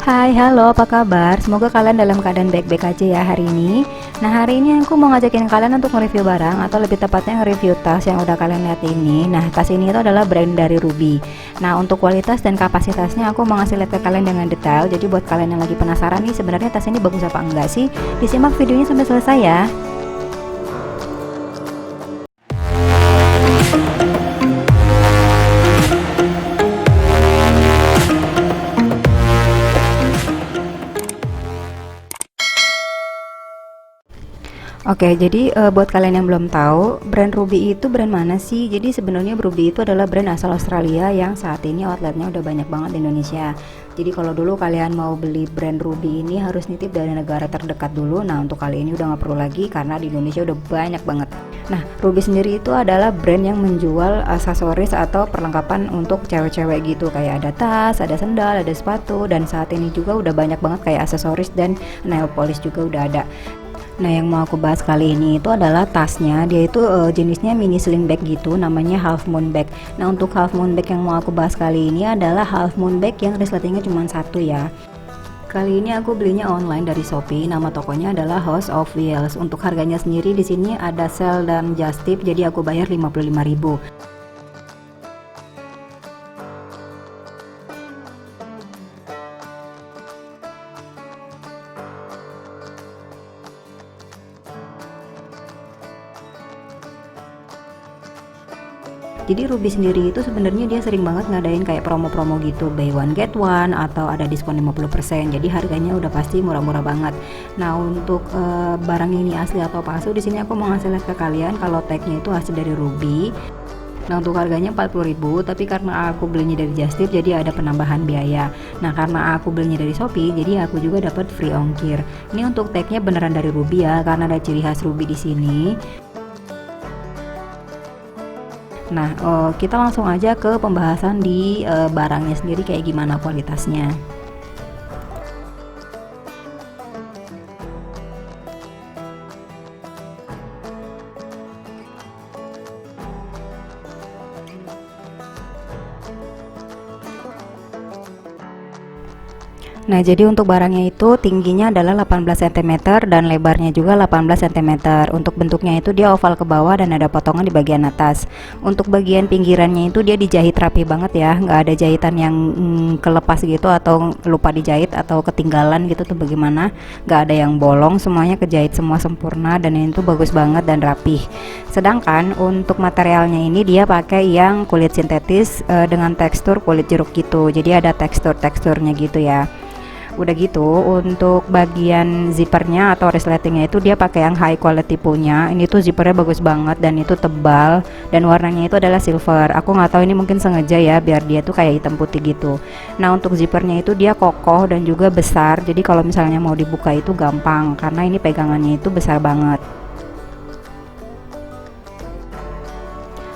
Hai, halo, apa kabar? Semoga kalian dalam keadaan baik-baik aja ya hari ini. Nah, hari ini aku mau ngajakin kalian untuk nge-review barang atau lebih tepatnya nge-review tas yang udah kalian lihat ini. Nah, tas ini itu adalah brand dari Ruby. Nah, untuk kualitas dan kapasitasnya aku mau ngasih lihat ke kalian dengan detail. Jadi buat kalian yang lagi penasaran nih sebenarnya tas ini bagus apa enggak sih, disimak videonya sampai selesai ya. Oke, jadi buat kalian yang belum tahu, brand Ruby itu brand mana sih? Jadi sebenarnya Ruby itu adalah brand asal Australia yang saat ini outletnya udah banyak banget di Indonesia. Jadi kalau dulu kalian mau beli brand Ruby ini harus nitip dari negara terdekat dulu. Nah, untuk kali ini udah nggak perlu lagi karena di Indonesia udah banyak banget. Nah, Ruby sendiri itu adalah brand yang menjual aksesoris atau perlengkapan untuk cewek-cewek gitu. Kayak ada tas, ada sendal, ada sepatu, dan saat ini juga udah banyak banget kayak aksesoris dan nail polish juga udah ada. Nah, yang mau aku bahas kali ini itu adalah tasnya. Dia itu jenisnya mini sling bag gitu, namanya half moon bag. Nah, untuk half moon bag yang mau aku bahas kali ini adalah half moon bag yang resletingnya cuma satu ya. Kali ini aku belinya online dari Shopee. Nama tokonya adalah House of Wheels. Untuk harganya sendiri di sini ada sale dan just tip, jadi aku bayar 55.000. Jadi Ruby sendiri itu sebenarnya dia sering banget ngadain kayak promo-promo gitu, buy one get one atau ada diskon 50%. Jadi harganya udah pasti murah-murah banget. Nah, untuk barang ini asli atau palsu, di sini aku mau ngasih lihat ke kalian kalau tagnya itu asli dari Ruby. Nah, untuk harganya 40.000, tapi karena aku belinya dari Just Tip jadi ada penambahan biaya. Nah, karena aku belinya dari Shopee jadi aku juga dapat free ongkir. Ini untuk tagnya beneran dari Ruby ya, karena ada ciri khas Ruby di sini. Nah, kita langsung aja ke pembahasan di barangnya sendiri kayak gimana kualitasnya. Nah, jadi untuk barangnya itu tingginya adalah 18 cm dan lebarnya juga 18 cm. Untuk bentuknya itu dia oval ke bawah dan ada potongan di bagian atas. Untuk bagian pinggirannya itu dia dijahit rapi banget ya, nggak ada jahitan yang kelepas gitu atau lupa dijahit atau ketinggalan gitu tuh bagaimana. Nggak ada yang bolong, semuanya kejahit semua sempurna dan ini tuh bagus banget dan rapih. Sedangkan untuk materialnya ini dia pakai yang kulit sintetis dengan tekstur kulit jeruk gitu. Jadi ada teksturnya gitu ya. Udah gitu untuk bagian zippernya atau resletingnya itu dia pakai yang high quality punya. Ini tuh zippernya bagus banget dan itu tebal dan warnanya itu adalah silver. Aku nggak tahu ini mungkin sengaja ya biar dia tuh kayak hitam putih gitu. Nah, untuk zippernya itu dia kokoh dan juga besar, jadi kalau misalnya mau dibuka itu gampang karena ini pegangannya itu besar banget.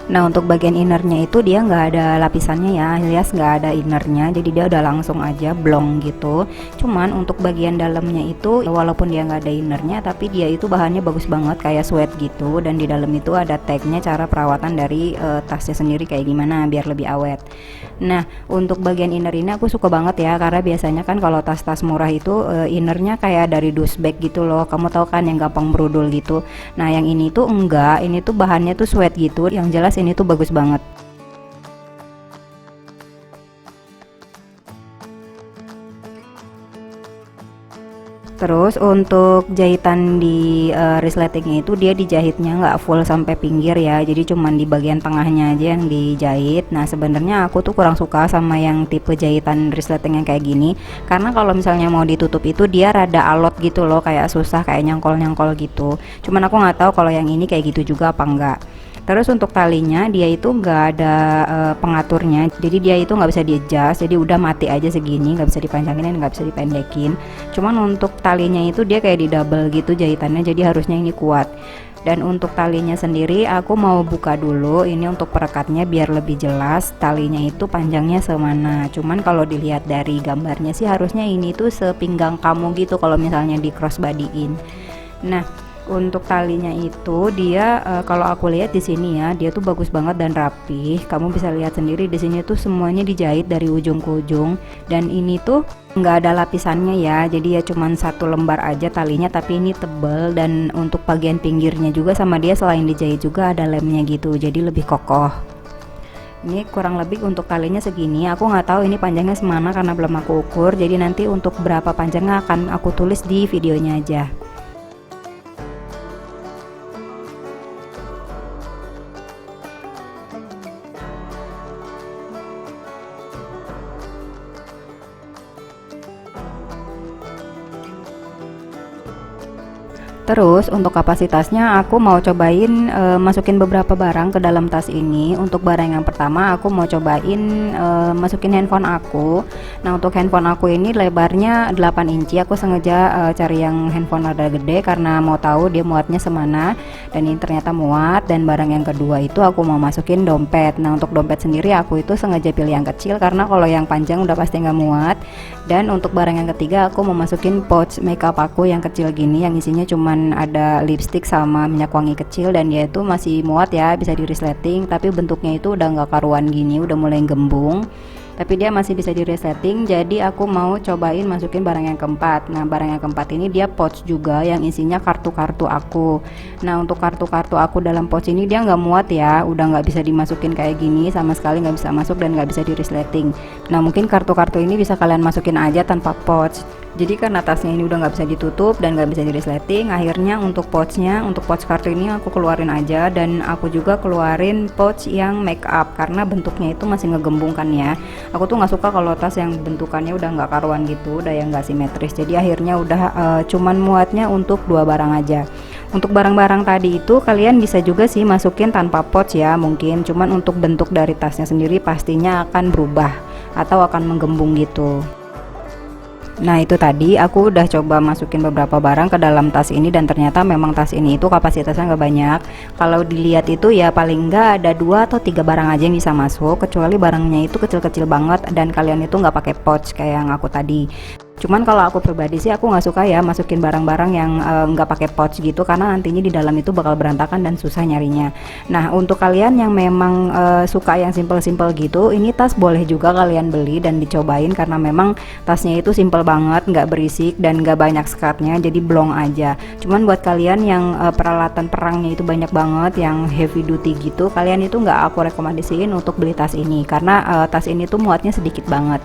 Nah, untuk bagian innernya itu dia nggak ada lapisannya ya, alias nggak ada innernya, jadi dia udah langsung aja blong gitu. Cuman untuk bagian dalamnya itu walaupun dia nggak ada innernya, tapi dia itu bahannya bagus banget kayak sweat gitu, dan di dalam itu ada tagnya cara perawatan dari tasnya sendiri kayak gimana biar lebih awet. Nah, untuk bagian inner ini aku suka banget ya, karena biasanya kan kalau tas-tas murah itu innernya kayak dari dus bag gitu loh, kamu tahu kan yang gampang berudul gitu. Nah, yang ini tuh enggak, ini tuh bahannya tuh sweat gitu, yang jelas ini tuh bagus banget. Terus untuk jahitan di resletingnya itu dia dijahitnya nggak full sampai pinggir ya, jadi cuman di bagian tengahnya aja yang dijahit. Nah, sebenarnya aku tuh kurang suka sama yang tipe jahitan resleting yang kayak gini, karena kalau misalnya mau ditutup itu dia rada alot gitu loh, kayak susah, kayak nyangkol-nyangkol gitu. Cuman aku nggak tahu kalau yang ini kayak gitu juga apa enggak. Terus untuk talinya dia itu nggak ada pengaturnya, jadi dia itu nggak bisa di-adjust, jadi udah mati aja segini, nggak bisa dipanjangin dan nggak bisa dipendekin. Cuman untuk talinya itu dia kayak di double gitu jahitannya, jadi harusnya ini kuat. Dan untuk talinya sendiri aku mau buka dulu ini untuk perekatnya biar lebih jelas talinya itu panjangnya semana. Cuman kalau dilihat dari gambarnya sih harusnya ini tuh sepinggang kamu gitu kalau misalnya di crossbodyin. Nah, Untuk talinya itu dia kalau aku lihat di sini ya, dia tuh bagus banget dan rapih. Kamu bisa lihat sendiri di sini tuh semuanya dijahit dari ujung ke ujung, dan ini tuh nggak ada lapisannya ya. Jadi ya cuman satu lembar aja talinya, tapi ini tebel, dan untuk bagian pinggirnya juga sama dia selain dijahit juga ada lemnya gitu. Jadi lebih kokoh. Ini kurang lebih untuk talinya segini. Aku nggak tahu ini panjangnya semana karena belum aku ukur. Jadi nanti untuk berapa panjangnya akan aku tulis di videonya aja. Terus untuk kapasitasnya aku mau cobain masukin beberapa barang ke dalam tas ini. Untuk barang yang pertama aku mau cobain masukin handphone aku. Nah, untuk handphone aku ini lebarnya 8 inci. Aku sengaja cari yang handphone rada gede karena mau tahu dia muatnya semana, dan ini ternyata muat. Dan barang yang kedua itu aku mau masukin dompet. Nah, untuk dompet sendiri aku itu sengaja pilih yang kecil karena kalau yang panjang udah pasti nggak muat. Dan untuk barang yang ketiga aku mau masukin pouch makeup aku yang kecil gini, yang isinya cuma ada lipstick sama minyak wangi kecil, dan dia itu masih muat ya, bisa di resleting, tapi bentuknya itu udah nggak karuan gini, udah mulai gembung, tapi dia masih bisa di resleting. Jadi aku mau cobain masukin barang yang keempat. Nah, barang yang keempat ini dia pouch juga yang isinya kartu-kartu aku. Nah, untuk kartu-kartu aku dalam pouch ini dia nggak muat ya, udah nggak bisa dimasukin kayak gini, sama sekali nggak bisa masuk dan nggak bisa di resleting. Nah, mungkin kartu-kartu ini bisa kalian masukin aja tanpa pouch. Jadi karena tasnya ini udah nggak bisa ditutup dan nggak bisa di resleting, akhirnya untuk pouchnya, untuk pouch kartu ini aku keluarin aja. Dan aku juga keluarin pouch yang make up karena bentuknya itu masih ngegembung kan ya. Aku tuh nggak suka kalau tas yang bentukannya udah nggak karuan gitu, udah yang nggak simetris. Jadi akhirnya udah cuman muatnya untuk 2 barang aja. Untuk barang-barang tadi itu kalian bisa juga sih masukin tanpa pouch ya mungkin, cuman untuk bentuk dari tasnya sendiri pastinya akan berubah atau akan menggembung gitu. Nah, itu tadi aku udah coba masukin beberapa barang ke dalam tas ini, dan ternyata memang tas ini itu kapasitasnya nggak banyak. Kalau dilihat itu ya paling nggak ada 2 atau 3 barang aja yang bisa masuk, kecuali barangnya itu kecil-kecil banget dan kalian itu nggak pakai pouch kayak yang aku tadi. Cuman kalau aku pribadi sih aku nggak suka ya masukin barang-barang yang nggak pakai pouch gitu, karena nantinya di dalam itu bakal berantakan dan susah nyarinya. Nah, untuk kalian yang memang suka yang simple-simple gitu, ini tas boleh juga kalian beli dan dicobain, karena memang tasnya itu simple banget, nggak berisik dan nggak banyak skatnya, jadi blong aja. Cuman buat kalian yang peralatan perangnya itu banyak banget, yang heavy duty gitu, kalian itu nggak aku rekomendasiin untuk beli tas ini, karena tas ini tuh muatnya sedikit banget.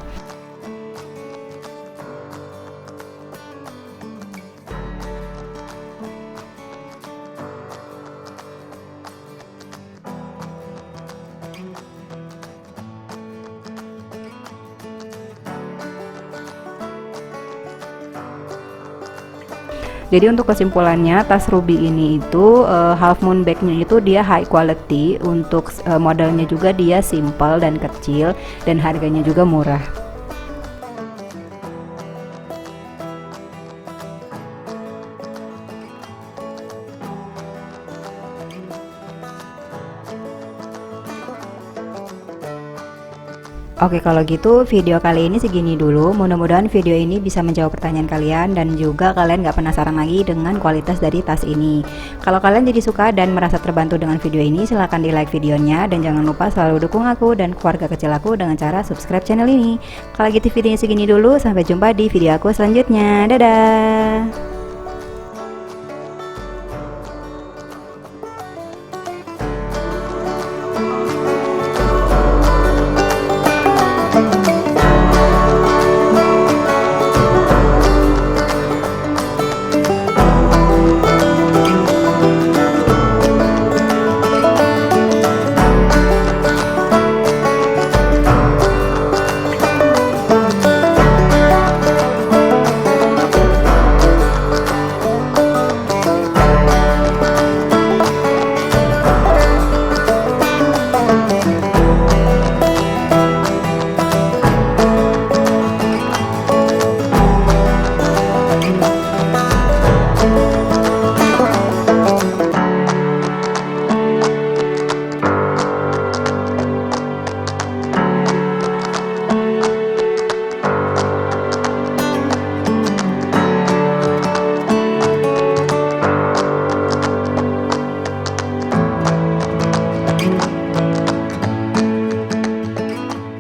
Jadi untuk kesimpulannya, tas Ruby ini itu half moon bagnya itu dia high quality, untuk modelnya juga dia simple dan kecil, dan harganya juga murah. Oke, kalau gitu video kali ini segini dulu. Mudah-mudahan video ini bisa menjawab pertanyaan kalian, dan juga kalian gak penasaran lagi dengan kualitas dari tas ini. Kalau kalian jadi suka dan merasa terbantu dengan video ini, silahkan di like videonya, dan jangan lupa selalu dukung aku dan keluarga kecil aku dengan cara subscribe channel ini. Kalau gitu videonya segini dulu, sampai jumpa di video aku selanjutnya. Dadah!